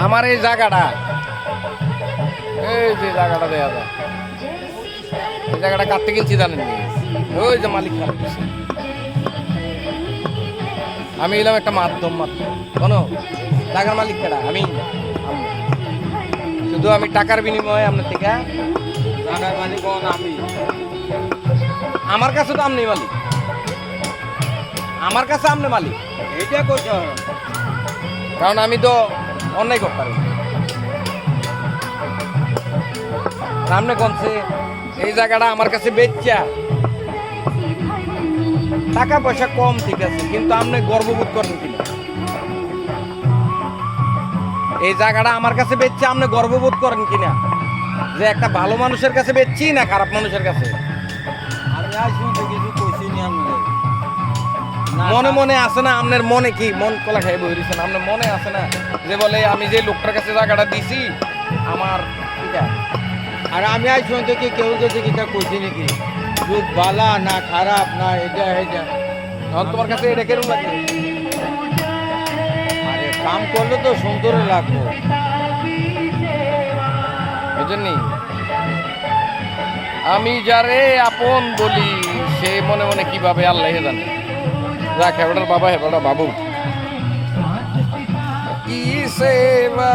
আমার এই জায়গাটা, এই যে জায়গাটা দেয়া যায়, এই জায়গাটা কাটতে কিনছি জানেন নি? ওই যে মালিক খারাপ দিছে। আমি এলাম একটা মাধ্যম মাত্র, কোনো টাকার মালিক কেডা? আমি শুধু আমি টাকার বিনিময়ে আপনার থেকে টাকার মালিক আমি। আমার কাছে তো আপনি মালিক, আমার কাছে আপনি মালিক, এটা কইছ কারণ আমি তো অন্যায় করতে পারি। সামনে কোনছে এই জায়গাটা আমার কাছে বেচা, টাকা পয়সা কম ঠিক আছে, কিন্তু আপনি গর্ববোধ করেন কিনা? এই জায়গাটা আমার কাছে বেচছে, আপনি গর্ববোধ করেন কিনা যে একটা ভালো মানুষের কাছে বেচছি না খারাপ মানুষের কাছে? আমি আজ শুনতে কিছু কইছি নি আপনাদের। মনে মনে আছে না আপনার? মনে কি মন কলা খাই বইছেন আপনার মনে আছে না যে বলে আমি যে লোকটার কাছে জায়গাটা দিছি আমার এটা? আর আমি আজ শুনতে কি কেউ কাছে কিটা কইছি নাকি যুগ বালা না খারাপ না এটা এটা। তখন তোমার কাছে এটা কেরম লাগে? আরে কাম করলে তো সুন্দর লাগবে। বুঝেননি? আমি যারে আপন বলি সে মনে মনে কিভাবে আল্লাহ জানে। যাক হেবাটার বাবা হেবাটা বাবু কি সেবা